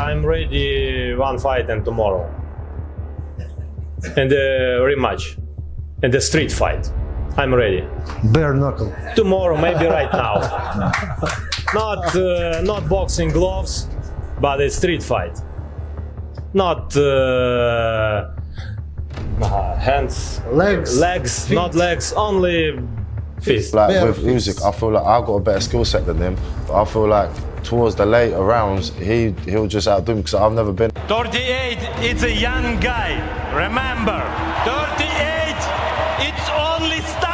I'm ready one fight and tomorrow. And the rematch. And the street fight. I'm ready. Bare knuckle. Tomorrow, maybe right now. Not boxing gloves, but a street fight. Not hands, legs, feet. Not legs, only fist. Like Bare with Usyk, I feel like I've got a better skill set than him, but I feel like towards the later rounds, he'll just outdo me because I've never been. 38, it's a young guy. Remember, 38, it's only start.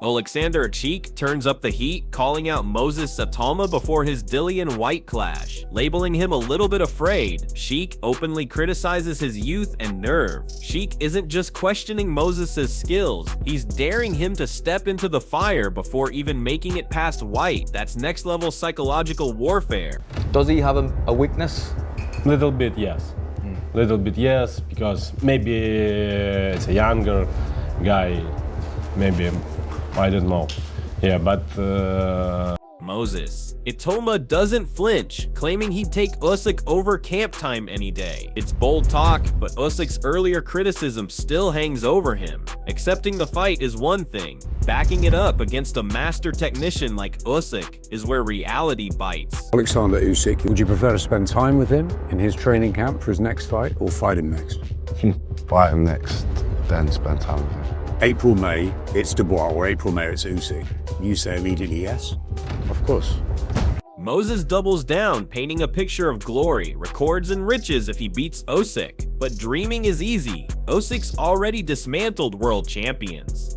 Oleksandr Usyk turns up the heat, calling out Moses Itauma before his Dillian Whyte clash, labeling him a little bit afraid. Usyk openly criticizes his youth and nerve. Usyk isn't just questioning Moses' skills, he's daring him to step into the fire before even making it past Whyte. That's next level psychological warfare. Does he have a weakness? Little bit, yes. Little bit, yes, because maybe it's a younger guy, maybe, I don't know. Yeah, but... Moses Itauma doesn't flinch, claiming he'd take Usyk over camp time any day. It's bold talk, but Usyk's earlier criticism still hangs over him. Accepting the fight is one thing. Backing it up against a master technician like Usyk is where reality bites. Oleksandr Usyk, would you prefer to spend time with him in his training camp for his next fight or fight him next? Fight him next, then spend time with him. April, May, it's Dubois, or April, May, it's Usyk. You say immediately yes? Of course. Moses doubles down, painting a picture of glory, records and riches if he beats Usyk. But dreaming is easy. Usyk's already dismantled world champions.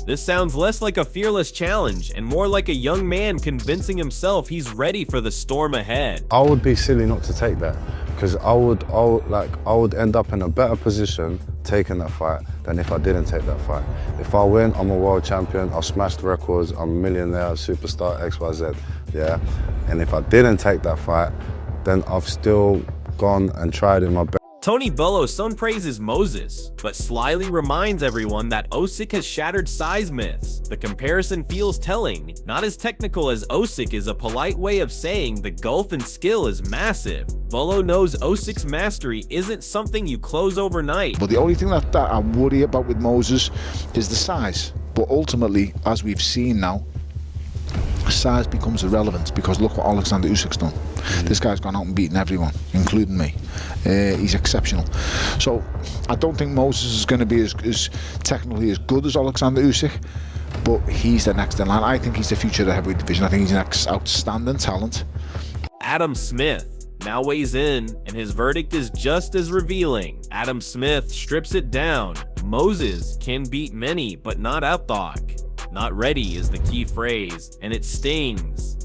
This sounds less like a fearless challenge and more like a young man convincing himself he's ready for the storm ahead. I would be silly not to take that because I would end up in a better position taking that fight than if I didn't take that fight. If I win, I'm a world champion, I've smashed records, I'm a millionaire, superstar, XYZ, yeah? And if I didn't take that fight, then I've still gone and tried in my best. Tony Bello son praises Moses, but slyly reminds everyone that Usyk has shattered size myths. The comparison feels telling. Not as technical as Usyk is a polite way of saying the gulf in skill is massive. Bello knows Usyk's mastery isn't something you close overnight. But the only thing that I worry about with Moses is the size. But ultimately, as we've seen now, size becomes irrelevant because look what Oleksandr Usyk's done. This guy's gone out and beaten everyone, including me. He's exceptional. So I don't think Moses is going to be as technically as good as Oleksandr Usyk, but he's the next in line. I think he's the future of the heavyweight division. I think he's an outstanding talent. Adam Smith now weighs in, and his verdict is just as revealing. Adam Smith strips it down. Moses can beat many, but not outthought. Not ready is the key phrase, and it stings.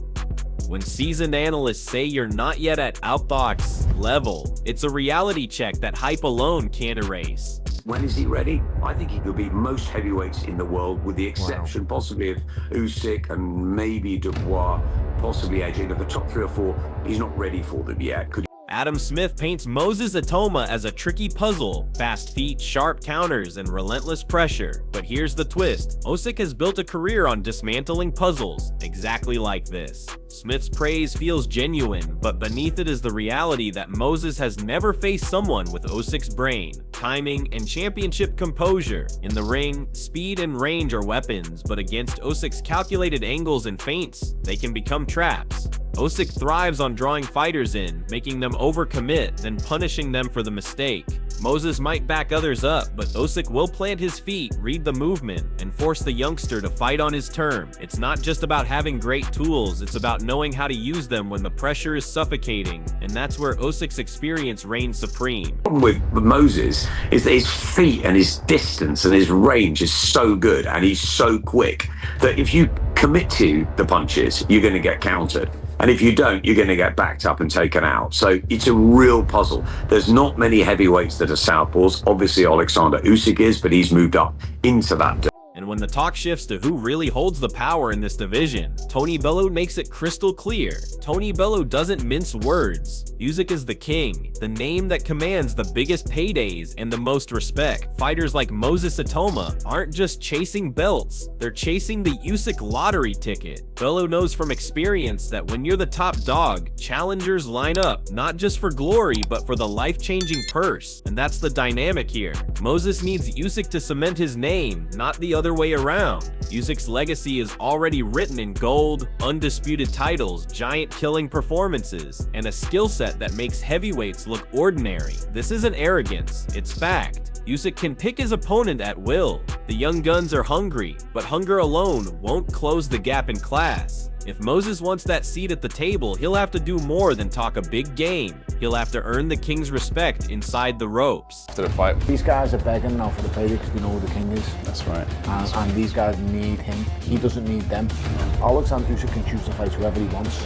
When seasoned analysts say you're not yet at outthoughts level, it's a reality check that hype alone can't erase. When is he ready? I think he could beat most heavyweights in the world, with the exception possibly of Usyk and maybe Dubois, possibly AJ. The top 3 or 4, he's not ready for them yet. Adam Smith paints Moses Itauma as a tricky puzzle, fast feet, sharp counters, and relentless pressure. But here's the twist. Usyk has built a career on dismantling puzzles, exactly like this. Smith's praise feels genuine, but beneath it is the reality that Moses has never faced someone with Usyk's brain, timing, and championship composure. In the ring, speed and range are weapons, but against Usyk's calculated angles and feints, they can become traps. Usyk thrives on drawing fighters in, making them overcommit, then punishing them for the mistake. Moses might back others up, but Usyk will plant his feet, read the movement, and force the youngster to fight on his terms. It's not just about having great tools, it's about knowing how to use them when the pressure is suffocating, and that's where Usyk's experience reigns supreme. The problem with Moses is that his feet and his distance and his range is so good and he's so quick that if you commit to the punches, you're going to get countered. And if you don't, you're going to get backed up and taken out. So it's a real puzzle. There's not many heavyweights that are southpaws. Obviously, Oleksandr Usyk is, but he's moved up into that. And when the talk shifts to who really holds the power in this division, Tony Bello makes it crystal clear. Tony Bello doesn't mince words. Usyk is the king, the name that commands the biggest paydays and the most respect. Fighters like Moses Itauma aren't just chasing belts, they're chasing the Usyk lottery ticket. Bello knows from experience that when you're the top dog, challengers line up, not just for glory, but for the life-changing purse. And that's the dynamic here. Moses needs Usyk to cement his name, not the other way around. Usyk's legacy is already written in gold, undisputed titles, giant killing performances, and a skill set that makes heavyweights look ordinary. This isn't arrogance, it's fact. Usyk can pick his opponent at will. The young guns are hungry, but hunger alone won't close the gap in class. If Moses wants that seat at the table, he'll have to do more than talk a big game. He'll have to earn the king's respect inside the ropes. To the fight. These guys are begging now for the payday because they know who the king is. That's right. And these guys need him. He doesn't need them. Oleksandr Usyk can choose to fight whoever he wants.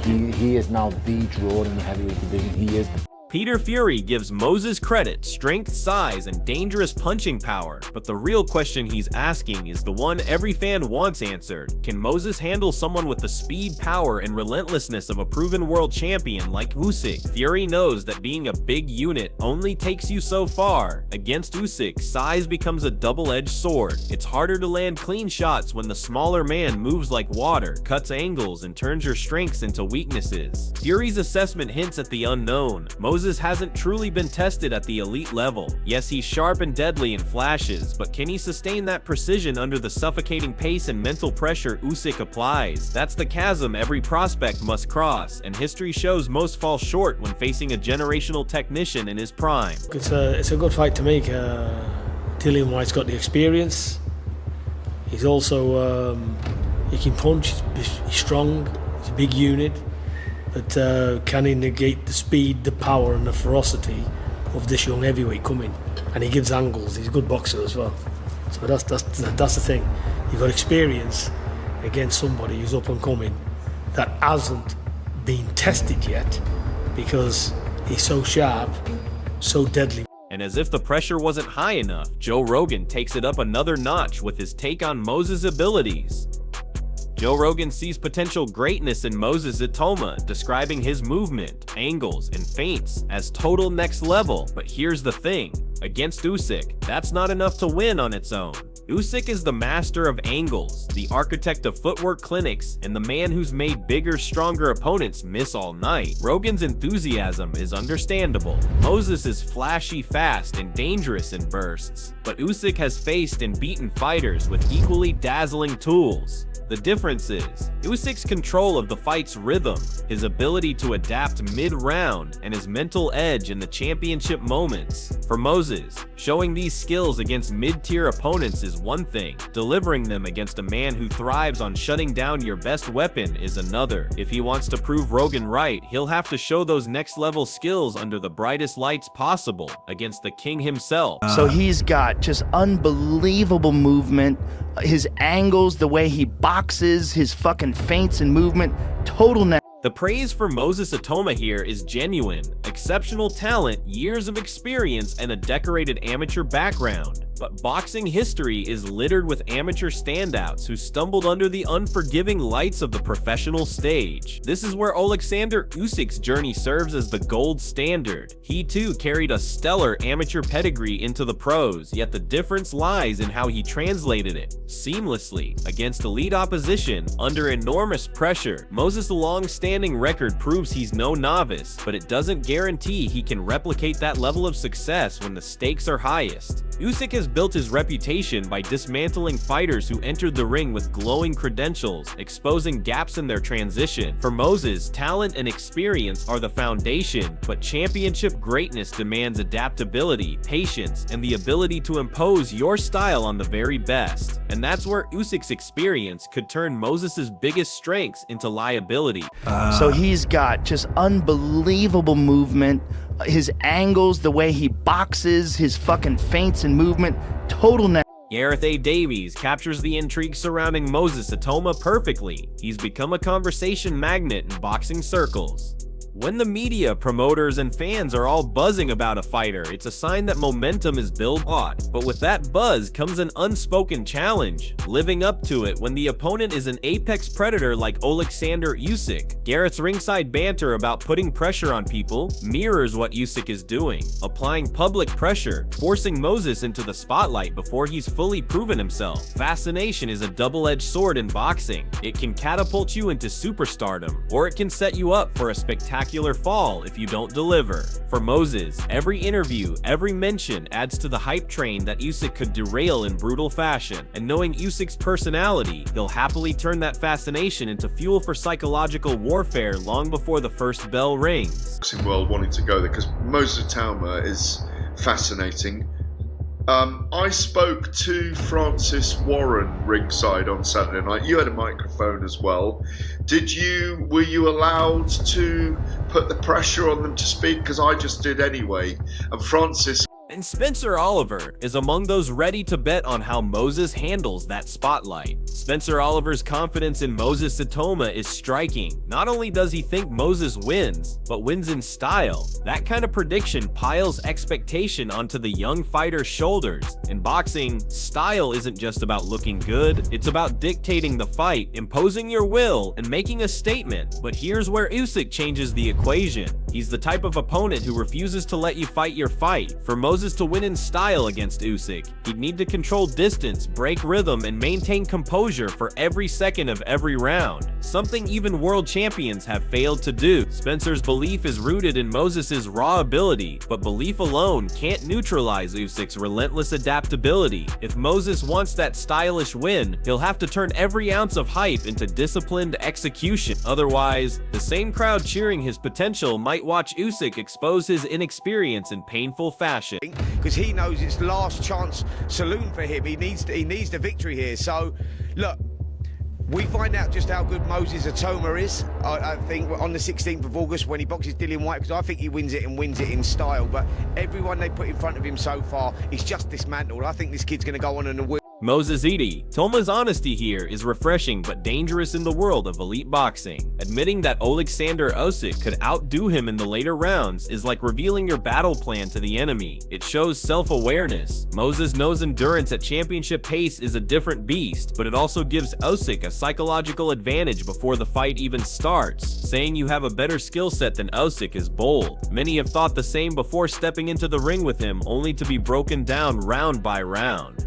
He is now the draw in the heavyweight division. He is the Peter Fury gives Moses credit, strength, size, and dangerous punching power, but the real question he's asking is the one every fan wants answered. Can Moses handle someone with the speed, power, and relentlessness of a proven world champion like Usyk? Fury knows that being a big unit only takes you so far. Against Usyk, size becomes a double-edged sword. It's harder to land clean shots when the smaller man moves like water, cuts angles, and turns your strengths into weaknesses. Fury's assessment hints at the unknown. Moses hasn't truly been tested at the elite level. Yes, he's sharp and deadly in flashes, but can he sustain that precision under the suffocating pace and mental pressure Usyk applies? That's the chasm every prospect must cross, and history shows most fall short when facing a generational technician in his prime. It's a good fight to make. Dillian Whyte's got the experience. He's also, he can punch, he's strong, he's a big unit. But can he negate the speed, the power and the ferocity of this young heavyweight coming? And he gives angles, he's a good boxer as well. So that's the thing. You've got experience against somebody who's up and coming that hasn't been tested yet because he's so sharp, so deadly. And as if the pressure wasn't high enough, Joe Rogan takes it up another notch with his take on Moses' abilities. Joe Rogan sees potential greatness in Moses Itauma, describing his movement, angles, and feints as total next level. But here's the thing, against Usyk, that's not enough to win on its own. Usyk is the master of angles, the architect of footwork clinics, and the man who's made bigger, stronger opponents miss all night. Rogan's enthusiasm is understandable. Moses is flashy fast and dangerous in bursts, but Usyk has faced and beaten fighters with equally dazzling tools. The difference is Usyk's control of the fight's rhythm, his ability to adapt mid-round, and his mental edge in the championship moments. For Moses, showing these skills against mid-tier opponents is one thing. Delivering them against a man who thrives on shutting down your best weapon is another. If he wants to prove Rogan right, he'll have to show those next-level skills under the brightest lights possible against the king himself. So he's got just unbelievable movement, his angles, the way he boxes, his fucking feints and movement, total net. The praise for Moses Itauma here is genuine. Exceptional talent, years of experience, and a decorated amateur background. But boxing history is littered with amateur standouts who stumbled under the unforgiving lights of the professional stage. This is where Oleksandr Usyk's journey serves as the gold standard. He too carried a stellar amateur pedigree into the pros, yet the difference lies in how he translated it seamlessly against elite opposition under enormous pressure. Moses' long-standing record proves he's no novice, but it doesn't guarantee he can replicate that level of success when the stakes are highest. Usyk has built his reputation by dismantling fighters who entered the ring with glowing credentials, exposing gaps in their transition. For Moses, talent and experience are the foundation, but championship greatness demands adaptability, patience, and the ability to impose your style on the very best. And that's where Usyk's experience could turn Moses' biggest strengths into liability. So he's got just unbelievable movement, his angles, the way he boxes, his fucking feints and movement, total net. Gareth A. Davies captures the intrigue surrounding Moses Itauma perfectly. He's become a conversation magnet in boxing circles. When the media, promoters, and fans are all buzzing about a fighter, it's a sign that momentum is built on. But with that buzz comes an unspoken challenge, living up to it when the opponent is an apex predator like Oleksandr Usyk. Garrett's ringside banter about putting pressure on people mirrors what Usyk is doing, applying public pressure, forcing Moses into the spotlight before he's fully proven himself. Fascination is a double-edged sword in boxing. It can catapult you into superstardom, or it can set you up for a spectacular fall if you don't deliver. For Moses, every interview, every mention adds to the hype train that Usyk could derail in brutal fashion, and knowing Usyk's personality, he'll happily turn that fascination into fuel for psychological warfare long before the first bell rings. Boxing world wanting to go there because Moses Itauma is fascinating. I spoke to Francis Warren ringside on Saturday night. You had a microphone as well. Were you allowed to put the pressure on them to speak? Because I just did anyway. And Francis... And Spencer Oliver is among those ready to bet on how Moses handles that spotlight. Spencer Oliver's confidence in Moses Itauma is striking. Not only does he think Moses wins, but wins in style. That kind of prediction piles expectation onto the young fighter's shoulders. In boxing, style isn't just about looking good, it's about dictating the fight, imposing your will, and making a statement. But here's where Usyk changes the equation. He's the type of opponent who refuses to let you fight your fight. For Moses to win in style against Usyk, he'd need to control distance, break rhythm, and maintain composure for every second of every round, something even world champions have failed to do. Spencer's belief is rooted in Moses's raw ability, but belief alone can't neutralize Usyk's relentless adaptability. If Moses wants that stylish win, he'll have to turn every ounce of hype into disciplined execution. Otherwise, the same crowd cheering his potential might watch Usyk expose his inexperience in painful fashion. Because he knows it's last chance saloon for him. He needs the victory here. So, look, we find out just how good Moses Itauma is, I think, on the 16th of August when he boxes Dillian Whyte, because I think he wins it and wins it in style. But everyone they put in front of him so far is just dismantled. I think this kid's going to go on and win. Moses Itauma's honesty here is refreshing but dangerous in the world of elite boxing. Admitting that Oleksandr Usyk could outdo him in the later rounds is like revealing your battle plan to the enemy. It shows self-awareness. Moses knows endurance at championship pace is a different beast, but it also gives Usyk a psychological advantage before the fight even starts. Saying you have a better skill set than Usyk is bold. Many have thought the same before stepping into the ring with him, only to be broken down round by round.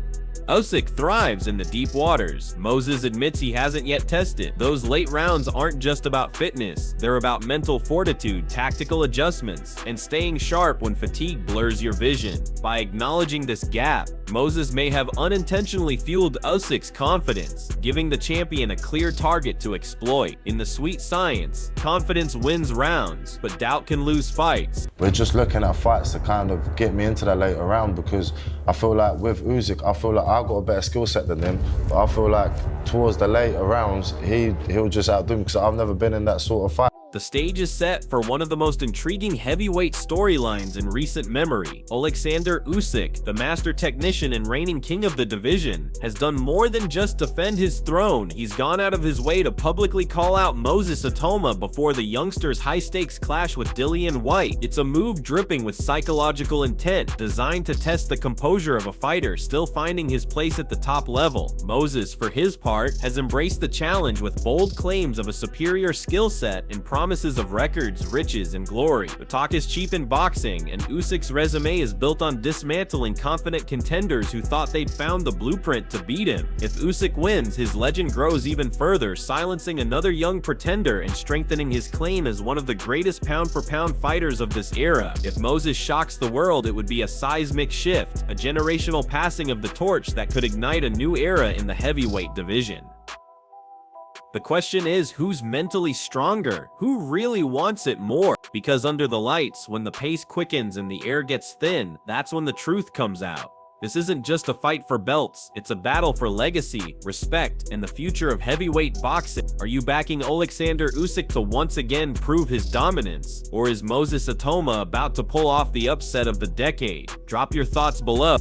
Usyk thrives in the deep waters. Moses admits he hasn't yet tested. Those late rounds aren't just about fitness, they're about mental fortitude, tactical adjustments, and staying sharp when fatigue blurs your vision. By acknowledging this gap, Moses may have unintentionally fueled Usyk's confidence, giving the champion a clear target to exploit. In the sweet science, confidence wins rounds, but doubt can lose fights. We're just looking at fights to kind of get me into that later round, because I feel like with Usyk, I feel like I've got a better skill set than him, but I feel like towards the later rounds, he'll just outdo me, because I've never been in that sort of fight. The stage is set for one of the most intriguing heavyweight storylines in recent memory. Oleksandr Usyk, the master technician and reigning king of the division, has done more than just defend his throne. He's gone out of his way to publicly call out Moses Itauma before the youngster's high-stakes clash with Dillian Whyte. It's a move dripping with psychological intent, designed to test the composure of a fighter still finding his place at the top level. Moses, for his part, has embraced the challenge with bold claims of a superior skill set and promises of records, riches, and glory. But talk is cheap in boxing, and Usyk's resume is built on dismantling confident contenders who thought they'd found the blueprint to beat him. If Usyk wins, his legend grows even further, silencing another young pretender and strengthening his claim as one of the greatest pound-for-pound fighters of this era. If Moses shocks the world, it would be a seismic shift, a generational passing of the torch that could ignite a new era in the heavyweight division. The question is, who's mentally stronger? Who really wants it more? Because under the lights, when the pace quickens and the air gets thin, that's when the truth comes out. This isn't just a fight for belts, it's a battle for legacy, respect, and the future of heavyweight boxing. Are you backing Oleksandr Usyk to once again prove his dominance? Or is Moses Itauma about to pull off the upset of the decade? Drop your thoughts below.